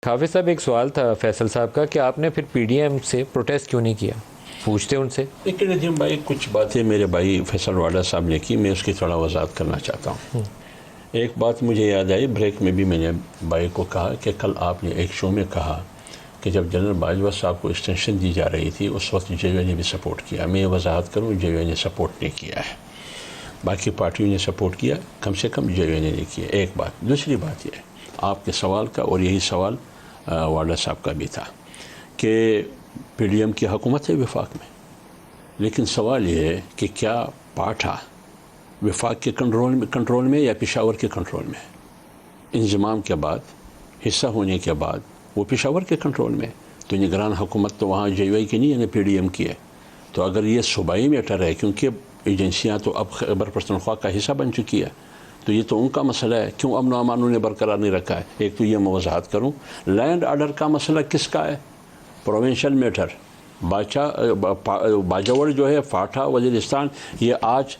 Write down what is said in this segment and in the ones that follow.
حافظ صاحب ایک سوال تھا فیصل صاحب کا کہ آپ نے پھر پی ڈی ایم سے پروٹیسٹ کیوں نہیں کیا؟ پوچھتے ان سے. لیکن ندیم بھائی کچھ باتیں میرے بھائی فیصل واڈا صاحب نے کی، میں اس کی تھوڑا وضاحت کرنا چاہتا ہوں. ایک بات مجھے یاد آئی، بریک میں بھی میں نے بھائی کو کہا کہ کل آپ نے ایک شو میں کہا کہ جب جنرل باجوہ صاحب کو ایکسٹینشن دی جا رہی تھی اس وقت جے یو اے نے بھی سپورٹ کیا. میں یہ وضاحت کروں، جے یو اے نے سپورٹ نہیں کیا ہے، باقی پارٹیوں نے سپورٹ کیا، کم سے کم جے یو اے نے نہیں کیا. ایک بات. دوسری بات یہ ہے آپ کے سوال کا، اور یہی سوال واڈا صاحب کا بھی تھا کہ پی ڈی ایم کی حکومت ہے وفاق میں، لیکن سوال یہ ہے کہ کیا پاٹھا وفاق کے کنٹرول میں یا پشاور کے کنٹرول میں؟ انضمام کے بعد، حصہ ہونے کے بعد وہ پشاور کے کنٹرول میں، تو نگران حکومت تو وہاں جے یو آئی کی نہیں ہے، پی ڈی ایم کی ہے. تو اگر یہ صوبائی میٹر ہے، کیونکہ ایجنسیاں تو اب خیبر پختونخوا کا حصہ بن چکی ہے، تو یہ تو ان کا مسئلہ ہے، کیوں امن و امان نے برقرار نہیں رکھا ہے؟ ایک تو یہ میں وضاحت کروں. لینڈ آرڈر کا مسئلہ کس کا ہے؟ Provincial metre. باجوڑ جو ہے فاٹھا وزیرستان یہ آج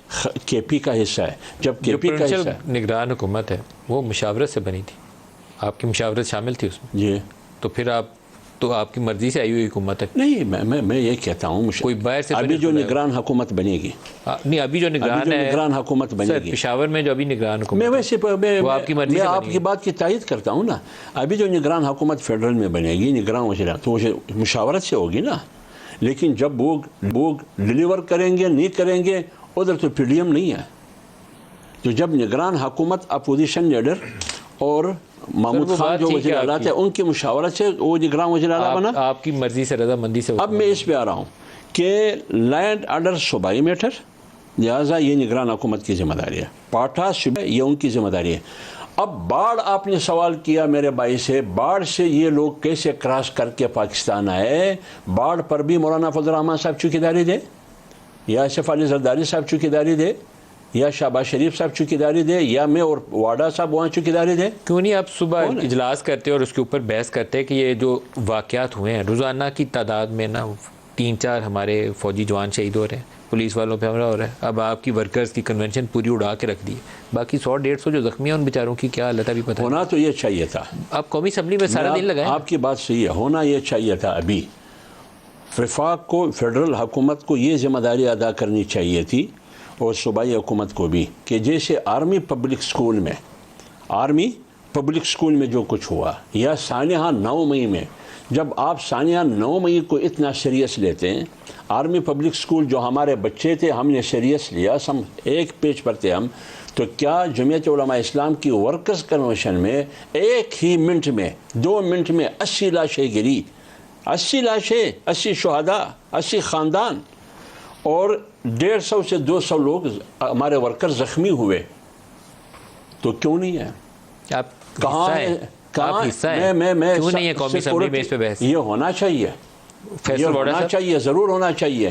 کے پی کا حصہ ہے. جب کے پی کا حصہ ہے، نگران حکومت ہے وہ مشاورت سے بنی تھی، آپ کی مشاورت شامل تھی اس میں. جی تو پھر آپ کی مرضی سے آئی ہوئی حکومت ہے. نہیں، میں یہ کہتا ہوں کوئی باہر سے ابھی جو نگران حکومت بنے گی، نہیں ابھی جو نگران حکومت بنے گی پشاور میں جو ابھی نگران حکومت میں ویسے وہ آپ کی مرضی میں سے آپ کی بات کی تائید کرتا ہوں نا. ابھی جو نگران حکومت فیڈرل میں بنے گی، نگران وزیر تو مشاورت سے ہوگی نا. لیکن جب وہ ڈیلیور کریں گے نہیں کریں گے، ادھر تو پی ڈی ایم نہیں ہے. تو جب نگران حکومت اپوزیشن لیڈر اور محمود خان جو وزیر اعلیٰ تھے ان کی مشاورت سے وہ نگران وزیر اعلیٰ بنا. آپ کی مرضی سے رضامندی سے. اب میں اس پہ آ رہا ہوں کہ لینڈ آرڈر صوبائی میٹر، لہٰذا یہ نگران حکومت کی ذمہ داری ہے. پاٹھا صوبہ یہ ان کی ذمہ داری ہے. اب باڑھ آپ نے سوال کیا میرے بھائی سے، باڑھ سے یہ لوگ کیسے کراس کر کے پاکستان آئے؟ باڑھ پر بھی مولانا فضل الرحمان صاحب چوکیداری دے، یا آصف علی زرداری صاحب چوکیداری دے، یا شہباز شریف صاحب چوکیداری دے، یا میں اور واڈا صاحب وہاں چوکیداری دے. کیوں نہیں آپ صبح اجلاس کرتے اور اس کے اوپر بحث کرتے کہ یہ جو واقعات ہوئے ہیں روزانہ کی تعداد میں نا 3-4 ہمارے فوجی جوان شہید ہو رہے ہیں، پولیس والوں پہ حملہ ہو رہا ہے. اب آپ کی ورکرز کی کنونشن پوری اڑا کے رکھ دی ہے، باقی 100-150 جو زخمی ہیں ان بیچاروں کی کیا حالت ابھی پتہ ہونا تو یہ چاہیے تھا. آپ قومی اسمبلی میں سارا دن لگائیں. آپ کی بات صحیح ہے، ہونا یہ چاہیے تھا. ابھی وفاق کو، فیڈرل حکومت کو یہ ذمہ داری ادا کرنی چاہیے تھی، اور صوبائی حکومت کو بھی، کہ جیسے آرمی پبلک سکول میں جو کچھ ہوا، یا سانحہ 9 مئی میں، جب آپ سانحہ 9 مئی کو اتنا سیریس لیتے ہیں، آرمی پبلک سکول جو ہمارے بچے تھے ہم نے سیریس لیا، ہم ایک پیج پر تھے ہم، تو کیا جمعیت علماء اسلام کی ورکرز کنونشن میں ایک ہی منٹ میں 2 منٹ میں 80 لاشیں گری، 80 لاشیں، 80 شہداء، 80 خاندان، اور 150 سے 200 لوگ ہمارے ورکر زخمی ہوئے. تو کیوں نہیں ہے؟ آپ کہاں ہے؟ میں کیوں نہیں ہے قومی اسمبلی میں اس پہ بحث؟ یہ ہونا چاہیے، ضرور ہونا چاہیے.